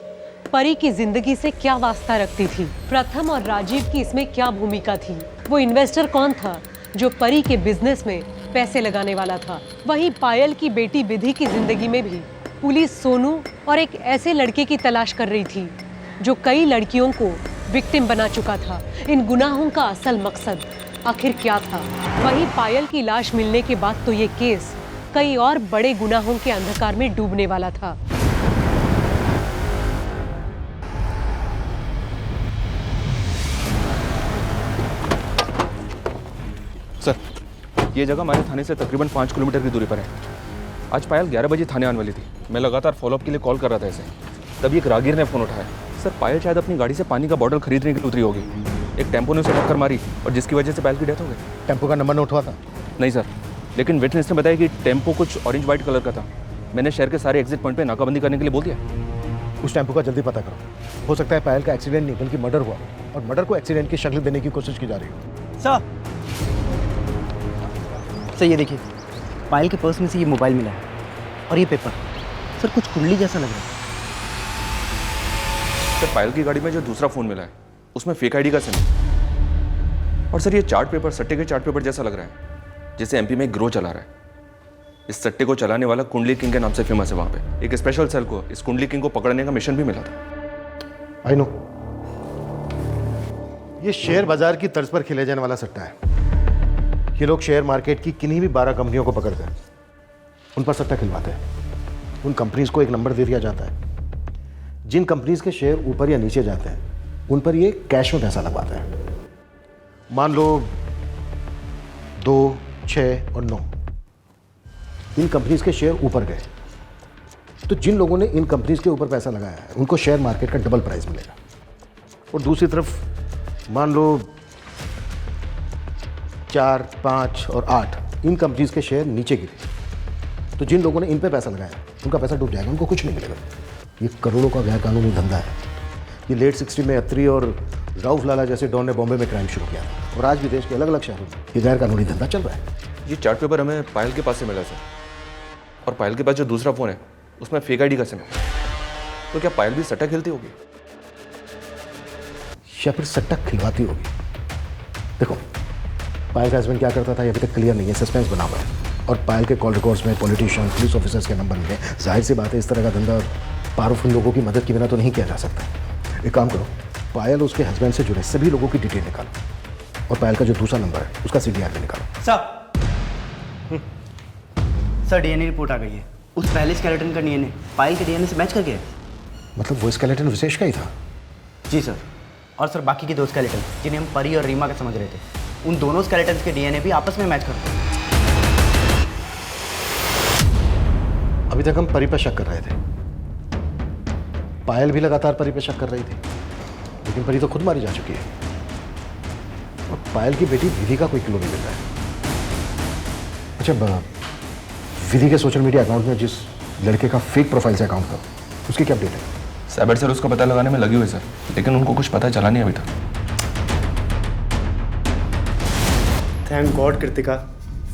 परी की जिंदगी से क्या वास्ता रखती थी? प्रथम और राजीव की इसमें क्या भूमिका थी? वो इन्वेस्टर कौन था जो परी के बिजनेस में पैसे लगाने वाला था? वहीं पायल की बेटी विधि की जिंदगी में भी पुलिस सोनू और एक ऐसे लड़के की तलाश कर रही थी जो कई लड़कियों को विक्टिम बना चुका था। इन गुनाहों का असल मकसद आखिर क्या था? वहीं पायल की लाश मिलने के बाद तो ये केस कई और बड़े गुनाहों के अंधकार में डूबने वाला था। सर, ये जगह हमारे थाने से तकरीबन 5 किलोमीटर की दूरी पर है। आज पायल 11 बजे थाने आने वाली थी। मैं लगातार फॉलोअप के लिए कॉल कर रहा था इसे, तभी एक राहगीर ने फ़ोन उठाया। सर, पायल शायद अपनी गाड़ी से पानी का बॉटल खरीदने के लिए उतरी होगी। एक टेम्पो ने उसे टक्कर मारी और जिसकी वजह से पायल की डेथ हो गई। टेम्पो का नंबर नोट हुआ था? नहीं सर, लेकिन विटनेस ने बताया कि टेम्पो कुछ ऑरेंज वाइट कलर का था। मैंने शहर के सारे एग्जिट पॉइंट पे नाकाबंदी करने के लिए बोल दिया। उस टेम्पो का जल्दी पता करो। हो सकता है पायल का एक्सीडेंट नहीं बल्कि मर्डर हुआ, और मर्डर को एक्सीडेंट की शक्ल देने की कोशिश की जा रही हो। सर ये देखिए, पायल के पर्स में से ये मोबाइल मिला है और ये पेपर। सर कुछ कुंडली जैसा लग रहा है। सर, पायल की गाड़ी में जो दूसरा फ़ोन मिला है उसमें फेक आईडी का सिम है। और सर, ये चार्ट पेपर सट्टे के चार्ट पेपर जैसा लग रहा है, जैसे एमपी में एक ग्रो चला रहा है। इस सट्टे को चलाने वाला कुंडली किंग के नाम से फेमस है। वहाँ पे एक स्पेशल सेल को इस कुंडली किंग को पकड़ने का मिशन भी मिला था। आई नो, ये शेयर बाजार की तर्ज पर खेले जाने वाला सट्टा है। ये लोग शेयर मार्केट की किन्हीं भी 12 कंपनियों को पकड़ते हैं, उन पर सट्टा खिलवाते हैं। उन कंपनीज को एक नंबर दे दिया जाता है। जिन कंपनीज के शेयर ऊपर या नीचे जाते हैं उन पर ये कैश में पैसा लगवाते हैं। मान लो 2, 6 और 9 इन कंपनीज के शेयर ऊपर गए, तो जिन लोगों ने इन कंपनीज के ऊपर पैसा लगाया है उनको शेयर मार्केट का डबल प्राइस मिलेगा। और दूसरी तरफ मान लो 4, 5 और 8 इन कंपनीज के शेयर नीचे गिरे तो जिन लोगों ने इन पे पैसा लगाया उनका पैसा डूब जाएगा, उनको कुछ नहीं मिलेगा। ये करोड़ों का गैर कानूनी धंधा है। ये लेट 60 में अत्री और राउफ लाला जैसे डॉन ने बॉम्बे में क्राइम शुरू किया था और आज भी देश के अलग अलग शहरों में ये गैर कानूनी धंधा चल रहा है। ये चार्ट पेपर हमें पायल के पास से मिला सर, और पायल के पास जो दूसरा फ़ोन है उसमें फेक आईडी का सिम है। तो क्या पायल भी सट्टा खेलती होगी या फिर सट्टा खिलवाती होगी? देखो, पायल का हस्बैंड क्या करता था ये अभी तक क्लियर नहीं है, सस्पेंस बना हुआ है। और पायल के कॉल रिकॉर्ड्स में पॉलिटिशियन, पुलिस ऑफिसर्स के नंबर मिले। जाहिर सी बात है इस तरह का धंधा पावरफुल लोगों की मदद के बिना तो नहीं किया जा सकता। एक काम करो, पायल उसके हस्बैंड से जुड़े सभी लोगों की डिटेल निकालो और पायल का जो दूसरा नंबर है उसका CDR भी निकालो। सर डीएनए रिपोर्ट आ गई है। उस पहले स्केलेटन का डीएनए पायल के डीएनए से मैच कर गया। मतलब वो स्केलेटन विशेष का ही था? जी सर। और सर बाकी के 2 स्केलेटन जिन्हें हम परी और रीमा का समझ रहे थे, उन दोनों स्केलेटन्स के डीएनए भी आपस में मैच करते हैं। अभी तक हम परी पर शक कर रहे थे, पायल भी लगातार परी पर शक कर रही थी, लेकिन परी तो खुद मारी जा चुकी है और पायल की बेटी विधि का कोई क्लू नहीं मिल रहा है। अच्छा, विधि के सोशल मीडिया अकाउंट में जिस लड़के का फेक प्रोफाइल से अकाउंट था उसकी क्या अपडेट है? साइबर सेल उसका पता लगाने में लगी हुई सर, लेकिन उनको कुछ पता चला नहीं अभी तक। थैंक गॉड कृतिका,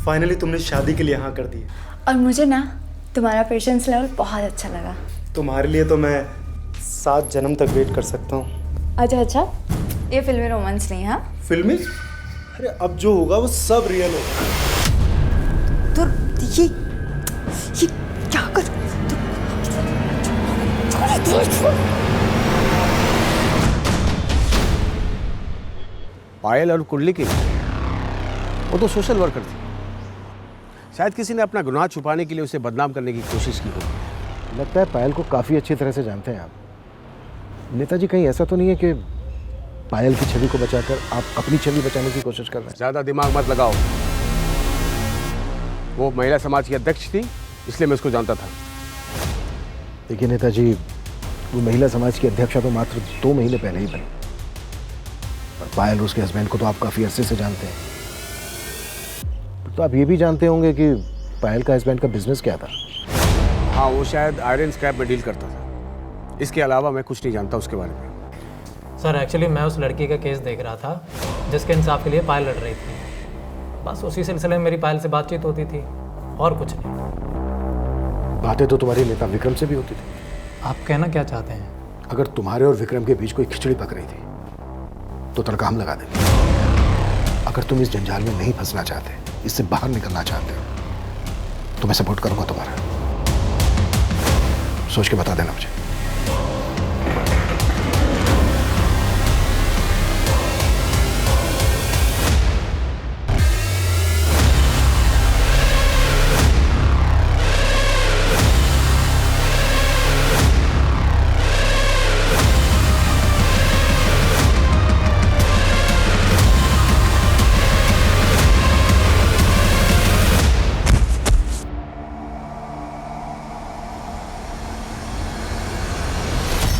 फाइनली तुमने शादी के लिए हाँ कर दी। और मुझे ना तुम्हारा पेशेंस लेवल बहुत अच्छा लगा। तुम्हारे लिए तो मैं 7 जन्म तक वेट कर सकता हूँ। अच्छा, ये फिल्मी रोमांस नहीं है? फिल्मी? अरे अब जो होगा वो सब रियल होगा। तो ये क्या कर? पायल और कुंडली की वो तो सोशल वर्कर थी। शायद किसी ने अपना गुनाह छुपाने के लिए उसे बदनाम करने की कोशिश की होगी। लगता है पायल को काफ़ी अच्छी तरह से जानते हैं आप। नेताजी, कहीं ऐसा तो नहीं है कि पायल की छवि को बचाकर आप अपनी छवि बचाने की कोशिश कर रहे हैं? ज़्यादा दिमाग मत लगाओ। वो महिला समाज की अध्यक्ष थी, इसलिए मैं उसको जानता था। देखिए नेताजी, वो महिला समाज की अध्यक्षा तो मात्र 2 महीने पहले ही बनी और पायल उसके हस्बैंड को तो आप काफ़ी अरसे से जानते हैं। तो आप ये भी जानते होंगे कि पायल का हस्बैंड का बिजनेस क्या था? हाँ, वो शायद आयरन स्क्रैप में डील करता था। इसके अलावा मैं कुछ नहीं जानता उसके बारे में। सर एक्चुअली मैं उस लड़की का केस देख रहा था जिसके इंसाफ के लिए पायल लड़ रही थी। बस उसी सिलसिले में मेरी पायल से बातचीत होती थी और कुछ नहीं। बातें तो तुम्हारे नेता विक्रम से भी होती थी। आप कहना क्या चाहते हैं? अगर तुम्हारे और विक्रम के बीच कोई खिचड़ी पक रही थी तो तड़का हम लगा देंगे। अगर तुम इस जंजाल में नहीं फंसना चाहते, इससे बाहर निकलना चाहते हो, तो मैं सपोर्ट करूंगा तुम्हारा। सोच के बता देना मुझे।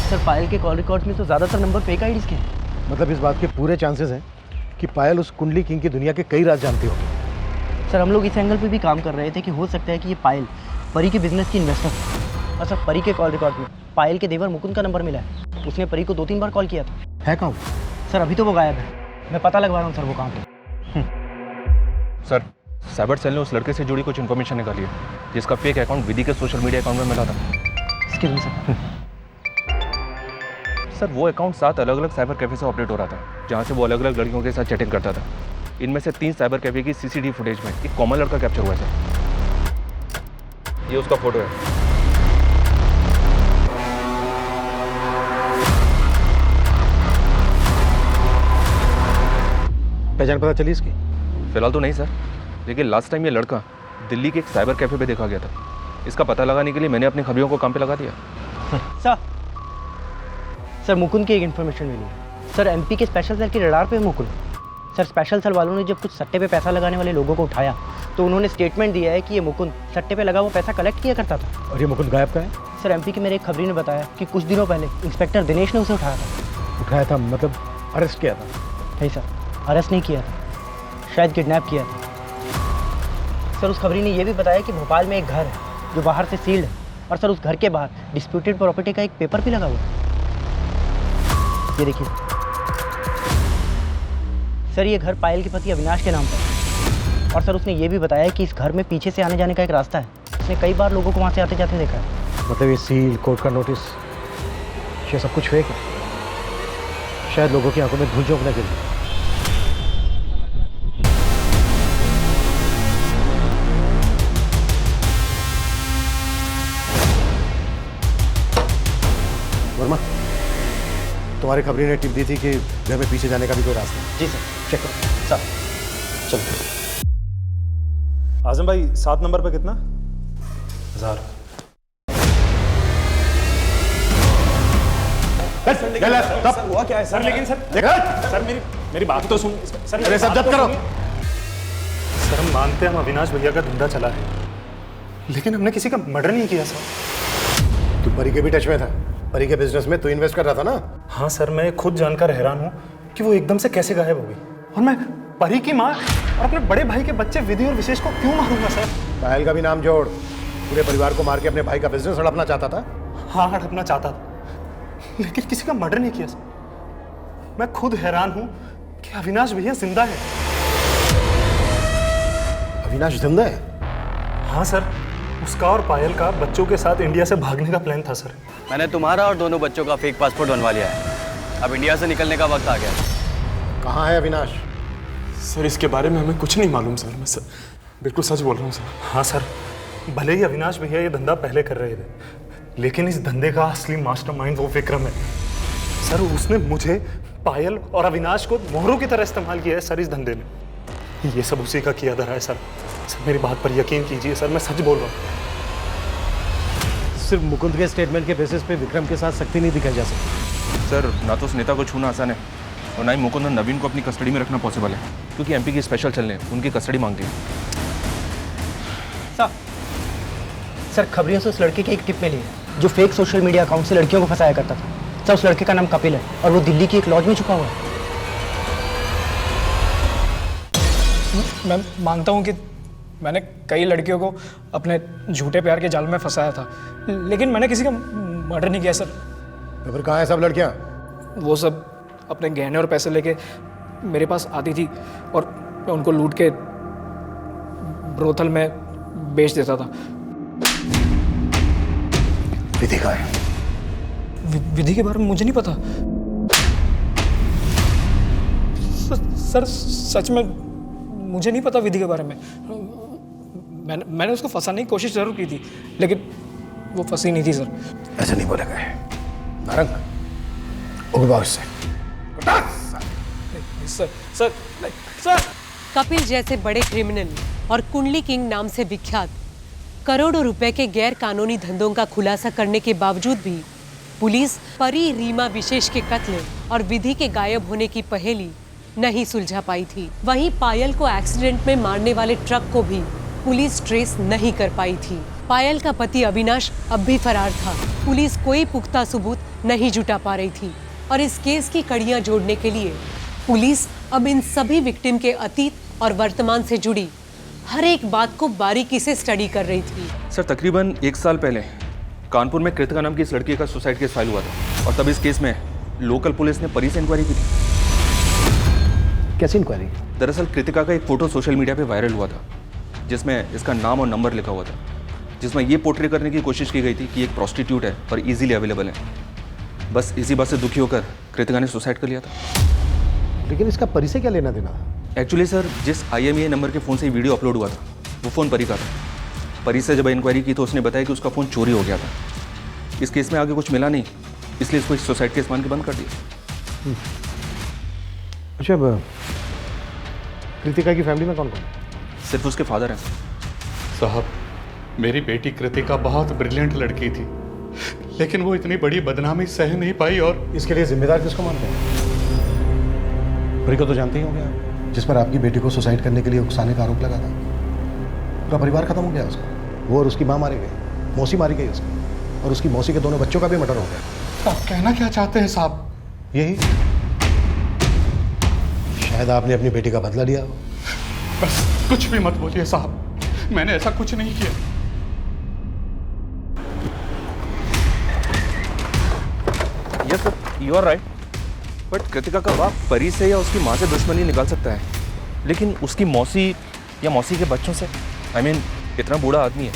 सर पायल के कॉल रिकॉर्ड्स में तो ज़्यादातर नंबर फेक आईडीज़ के हैं। मतलब इस बात के पूरे चांसेस हैं कि पायल उस कुंडली किंग की दुनिया के कई राज जानती होगी। सर हम लोग इस एंगल पे भी काम कर रहे थे कि हो सकता है कि ये पायल परी के बिजनेस की इन्वेस्टर है। और सर परी के कॉल रिकॉर्ड में पायल के देवर मुकुंद का नंबर मिला है। उसने परी को 2-3 बार कॉल किया था। है कहाँ? सर अभी तो वो गायब है, मैं पता लगवा रहा हूँ सर वो कहाँ पे। सर साइबर सेल ने उस लड़के से जुड़ी कुछ इन्फॉर्मेशन निकाली है जिसका फेक अकाउंट विधि के सोशल मीडिया अकाउंट में मिला था। इसके लिए सर वो अकाउंट 7 अलग अलग साइबर कैफे से ऑपरेट हो रहा था, जहाँ से वो अलग अलग लड़कियों के साथ चैटिंग करता था। इनमें से 3 साइबर कैफे की CCTV फुटेज में एक कॉमन लड़का कैप्चर हुआ है सर। ये उसका फोटो है। पहचान पता चली इसकी? फिलहाल तो नहीं सर, लेकिन लास्ट टाइम ये लड़का दिल्ली के एक साइबर कैफे पे देखा गया था। इसका पता लगाने के लिए मैंने अपने खबियों को काम पे लगा दिया। सर मुकुंद की एक इन्फॉर्मेशन मिली है। सर MP के स्पेशल सेल की रडार पे है मुकुंद। सर स्पेशल सेल वालों ने जब कुछ सट्टे पे पैसा लगाने वाले लोगों को उठाया तो उन्होंने स्टेटमेंट दिया है कि ये मुकुंद सट्टे पे लगा वो पैसा कलेक्ट किया करता था। और ये मुकुंद गायब का है? सर MP के मेरे एक खबरी ने बताया कि कुछ दिनों पहले इंस्पेक्टर दिनेश ने उसे उठाया था। उठाया था मतलब अरेस्ट किया था? नहीं सर, अरेस्ट नहीं किया था, शायद किडनैप किया था। सर उस खबरी ने यह भी बताया कि भोपाल में एक घर है जो बाहर से सील्ड है, और सर उस घर के बाहर डिस्प्यूटेड प्रॉपर्टी का एक पेपर भी लगा हुआ है। ये देखिए सर, ये घर पायल के पति अविनाश के नाम पर है, और सर उसने ये भी बताया कि इस घर में पीछे से आने जाने का एक रास्ता है। उसने कई बार लोगों को वहाँ से आते जाते देखा है। मतलब ये सील, कोर्ट का नोटिस, ये सब कुछ फेक है, शायद लोगों की आंखों में धूल झोंकने के लिए। वर्मा, तुम्हारी खबरी ने टिप दी थी कि घर में पीछे जाने का भी कोई रास्ता है। जी सर, चेक करो। सर चलो। आजम भाई 7 नंबर पे कितना? 1000। सर हुआ क्या है सर लेकिन सर मेरी बात तो सुन सर। अरे सब जब्त करो। सर हम मानते हैं हम अविनाश भैया का धंधा चला है, लेकिन हमने किसी का मर्डर नहीं किया सर। तू परी के भी टच में था, परी के बिजनेस में तू इन्वेस्ट कर रहा था ना? हाँ सर, मैं खुद जानकर हैरान हूँ कि वो एकदम से कैसे गायब हो गई, और मैं परी की माँ और अपने बड़े भाई के बच्चे विधि और विशेष को क्यों मारूंगा सर? पायल का भी नाम जोड़, पूरे परिवार को मार के अपने भाई का बिजनेस हड़पना चाहता था। हाँ हड़पना चाहता था, लेकिन किसी का मर्डर नहीं किया सर। मैं खुद हैरान हूँ कि अविनाश भैया जिंदा है। अविनाश जिंदा है? हाँ सर, उसका और पायल का बच्चों के साथ इंडिया से भागने का प्लान था सर। मैंने तुम्हारा और दोनों बच्चों का फेक पासपोर्ट बनवा लिया है, अब इंडिया से निकलने का वक्त आ गया। कहाँ है अविनाश? सर इसके बारे में हमें कुछ नहीं मालूम सर, मैं बिल्कुल सच बोल रहा हूँ सर। हाँ सर, भले ही अविनाश भैया ये धंधा पहले कर रहे थे, लेकिन इस धंधे का असली मास्टरमाइंड वो विक्रम है सर। उसने मुझे, पायल और अविनाश को मोहरों की तरह इस्तेमाल किया है सर इस धंधे में। ये सब उसी का किया धरा है सर। सर मेरी बात पर यकीन कीजिए सर, मैं सच बोल रहा हूँ। सिर्फ मुकुंद के स्टेटमेंट के बेसिस पे विक्रम के साथ सख्ती नहीं दिखाई जा सकती। सर ना तो उस नेता को छूना आसान है, और ना ही मुकुंद और नवीन को अपनी कस्टडी में रखना पॉसिबल है, क्योंकि एमपी की स्पेशल चल ने उनकी कस्टडी मांग दी है। सर खबरियों से उस लड़के की एक टिप मिली है जो फेक सोशल मीडिया अकाउंट से लड़कियों को फंसाया करता था। सर उस लड़के का नाम कपिल है, और वो दिल्ली की एक लॉज में छुपा हुआ है। मैं मानता हूँ कि मैंने कई लड़कियों को अपने झूठे प्यार के जाल में फंसाया था, लेकिन मैंने किसी का मर्डर नहीं किया सर। तो फिर कहाँ है सब लड़कियाँ? वो सब अपने गहने और पैसे लेके मेरे पास आती थी, और मैं उनको लूट के ब्रोथल में बेच देता था। विधि कहाँ है? विधि के बारे में मुझे नहीं पता सर, सच में मुझे नहीं पता विधि के बारे में। मैंने उसको फंसाने की कोशिश जरूर की थी, लेकिन वो फंसी नहीं थी सर। ऐसा नहीं बोला गया। नारंग उगवा उससे। सर कपिल जैसे बड़े क्रिमिनल और कुंडली किंग नाम से विख्यात करोड़ों रुपए के गैर कानूनी धंधों का खुलासा करने के बावजूद भी पुलिस परी रीमा विशेष के कत्ल और विधि के गायब होने की पहेली नहीं सुलझा पाई थी। वहीं पायल को एक्सीडेंट में मारने वाले ट्रक को भी पुलिस ट्रेस नहीं कर पाई थी। पायल का पति अविनाश अब भी फरार था। पुलिस कोई पुख्ता सबूत नहीं जुटा पा रही थी, और इस केस की कड़ियां जोड़ने के लिए पुलिस अब इन सभी विक्टिम के अतीत और वर्तमान से जुड़ी हर एक बात को बारीकी से स्टडी कर रही थी। सर तकरीबन 1 साल पहले कानपुर में कृतिका नाम की इस लड़की का सुसाइड केस फाइल हुआ था, और तब इस केस में लोकल पुलिस ने परी से इंक्वायरी की थी। कैसी इंक्वायरी? दरअसल कृतिका का एक फोटो सोशल मीडिया पे वायरल हुआ था, जिसमें इसका नाम और नंबर लिखा हुआ था, जिसमें ये पोर्ट्रे करने की कोशिश की गई थी कि एक प्रोस्टिट्यूट है और इजीली अवेलेबल है। बस इसी बात से दुखी होकर कृतिका ने सुसाइड कर लिया था। लेकिन इसका परी से क्या लेना देना? एक्चुअली सर, जिस IMEI नंबर के फ़ोन से वीडियो अपलोड हुआ था वो फ़ोन परी का था। परी से जब इंक्वायरी की तो उसने बताया कि उसका फ़ोन चोरी हो गया था। इस केस में आगे कुछ मिला नहीं, इसलिए इसको सुसाइड केस मान के बंद कर दिया। अच्छा, कृतिका की फैमिली में कौन कौन? सिर्फ उसके फादर हैं। साहब, मेरी बेटी कृतिका बहुत ब्रिलियंट लड़की थी, लेकिन वो इतनी बड़ी बदनामी सह नहीं पाई। और इसके लिए जिम्मेदार किसको मानते हैं? परी को तो जानते ही होंगे आप, जिस पर आपकी बेटी को सुसाइड करने के लिए उकसाने का आरोप लगा था। पूरा परिवार खत्म हो गया उसका। वो और उसकी माँ मारे गए, मौसी मारी गई उसकी, और उसकी मौसी के दोनों बच्चों का भी मर्डर हो गया। आप कहना क्या चाहते हैं साहब? यही, शायद आपने अपनी बेटी का बदला लिया हो। बस कुछ भी मत बोलिए साहब, मैंने ऐसा कुछ नहीं किया। Yes sir, you are right. But Kritika का बाप परी से या उसकी माँ से दुश्मनी निकाल सकता है, लेकिन उसकी मौसी या मौसी के बच्चों से, I mean, इतना बूढ़ा आदमी है,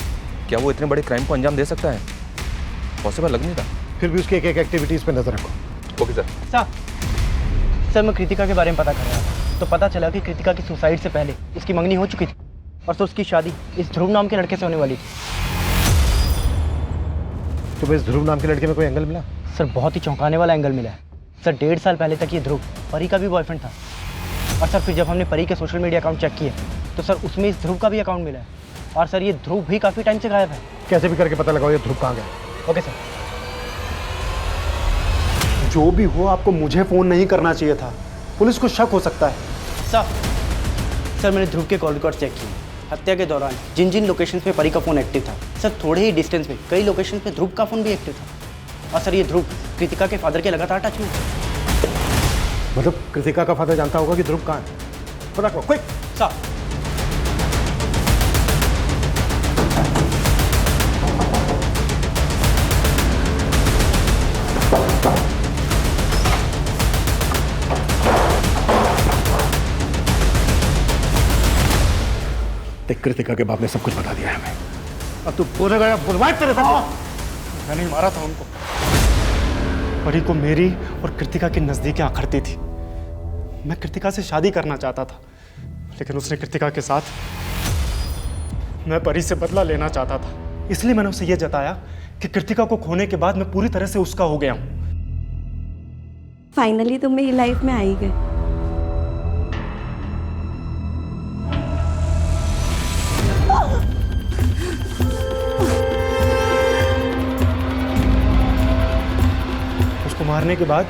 क्या वो इतने बड़े क्राइम को अंजाम दे सकता है? पॉसिबल लग नहीं था। फिर भी उसकी एक एक एक्टिविटीज़ पे नजर रखो। Okay sir. सर मैं कृतिका के बारे में पता कर रहा था, तो पता चला कि कृतिका की सुसाइड से पहले उसकी मंगनी हो चुकी थी और तो उसकी शादी इस ध्रुव नाम के लड़के से होने वाली थी। तुम्हें इस ध्रुव नाम के लड़के में कोई एंगल मिला? सर बहुत ही चौंकाने वाला एंगल मिला है। सर 1.5 साल पहले तक ये ध्रुव परी का भी बॉयफ्रेंड था, और सर फिर जब हमने परी के सोशल मीडिया अकाउंट चेक किए तो सर उसमें इस ध्रुव का भी अकाउंट मिला है, और सर ये ध्रुव भी काफ़ी टाइम से गायब है। कैसे भी करके पता लगाओ ये ध्रुव कहाँ गया। Okay sir. जो भी हो, आपको मुझे फोन नहीं करना चाहिए था, पुलिस को शक हो सकता है। सर मैंने ध्रुव के कॉल रिकॉर्ड चेक किए। हत्या के दौरान जिन जिन लोकेशंस पे परी का फ़ोन एक्टिव था, सर थोड़े ही डिस्टेंस में कई लोकेशन पे ध्रुव का फ़ोन भी एक्टिव था, और सर ये ध्रुव कृतिका के फादर के लगातार टच में। मतलब कृतिका का फादर जानता होगा कि ध्रुव कहाँ है? पता करो क्विक। सर कृतिका के बाप ने सब कुछ बता दिया है हमें। अब तू बोलेगा बुलवाए तेरे साथ। मैंने ही मारा था उनको। परी को मेरी और कृतिका की नजदीकें आखरती थी। मैं कृतिका से शादी करना चाहता था, लेकिन उसने कृतिका के साथ, मैं परी से बदला लेना चाहता था, इसलिए मैंने उसे यह जताया कि कृतिका को खोने के बाद मैं पूरी तरह से उसका हो गया हूं। फाइनली तुम मेरी लाइफ में आई गए। उसको मारने के बाद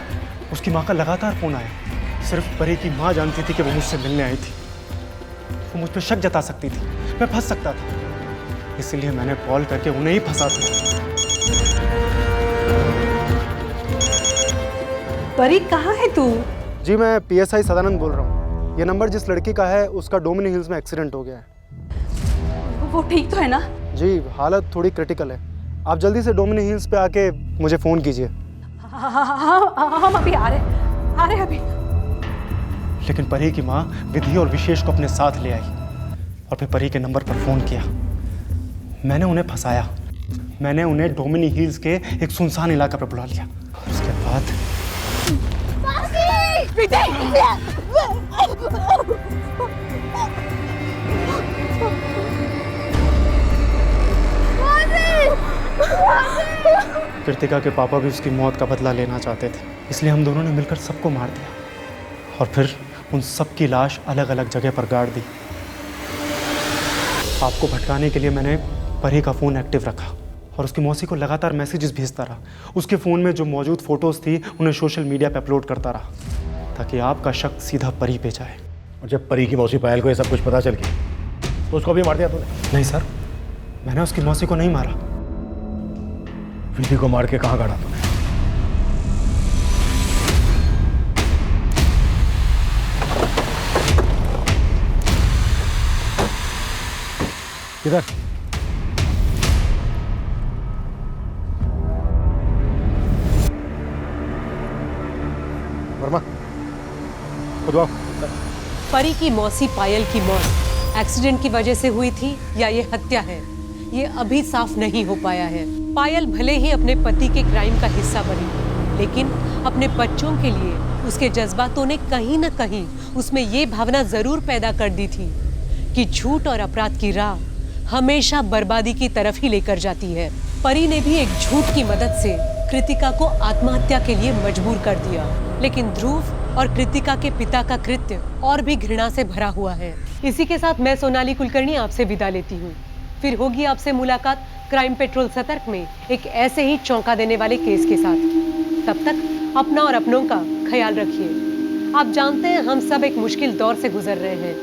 उसकी माँ का लगातार फोन आया। सिर्फ परी की माँ जानती थी कि वो मुझसे मिलने आई थी। वो मुझ पर शक जता सकती थी, मैं फंस सकता था, इसलिए मैंने कॉल करके उन्हें ही फंसा दिया। परी कहाँ है तू? जी मैं PSI सदानंद बोल रहा हूँ। ये नंबर जिस लड़की का है उसका डोमिनी हिल्स में एक्सीडेंट हो गया है। वो ठीक तो है ना? जी हालत थोड़ी क्रिटिकल है। आप जल्दी से डोमिनी हिल्स पे आके मुझे फ़ोन कीजिए। हम अभी आ रहे अभी। लेकिन परी की माँ विधि और विशेष को अपने साथ ले आई और फिर परी के नंबर पर फ़ोन किया। मैंने उन्हें फंसाया। मैंने उन्हें डोमिनी हिल्स के एक सुनसान इलाका पर बुला लिया। उसके बाद कृतिका के पापा भी उसकी मौत का बदला लेना चाहते थे, इसलिए हम दोनों ने मिलकर सबको मार दिया और फिर उन सब की लाश अलग अलग जगह पर गाड़ दी। आपको भटकाने के लिए मैंने परी का फ़ोन एक्टिव रखा और उसकी मौसी को लगातार मैसेजेस भेजता रहा। उसके फ़ोन में जो मौजूद फ़ोटोज़ थी उन्हें सोशल मीडिया पे अपलोड करता रहा ताकि आपका शक सीधा परी पे जाए। और जब परी की मौसी पायल को ये सब कुछ पता चल गया तो उसको भी मार दिया तूने? नहीं सर, मैंने उसकी मौसी को नहीं मारा। विधि को मार के कहाँ गाड़ा तूने? किधर? वर्मा, खुद आओ। परी की मौसी पायल की मौत एक्सीडेंट की वजह से हुई थी या ये हत्या है, ये अभी साफ नहीं हो पाया है। पायल भले ही अपने पति के क्राइम का हिस्सा बनी, लेकिन अपने बच्चों के लिए उसके जज्बातों ने कहीं न कहीं उसमें ये भावना जरूर पैदा कर दी थी कि झूठ और अपराध की राह हमेशा बर्बादी की तरफ ही लेकर जाती है। परी ने भी एक झूठ की मदद से कृतिका को आत्महत्या के लिए मजबूर कर दिया, लेकिन ध्रुव और कृतिका के पिता का कृत्य और भी घृणा से भरा हुआ है। इसी के साथ मैं सोनाली कुलकर्णी आपसे विदा लेती हूँ। फिर होगी आपसे मुलाकात क्राइम पेट्रोल सतर्क में एक ऐसे ही चौंका देने वाले केस के साथ। तब तक अपना और अपनों का ख्याल रखिए। आप जानते हैं हम सब एक मुश्किल दौर से गुजर रहे हैं।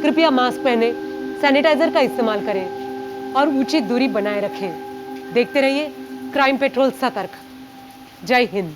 कृपया मास्क पहने, सैनिटाइजर का इस्तेमाल करें और उचित दूरी बनाए रखें। देखते रहिए क्राइम पेट्रोल सतर्क। जय हिंद।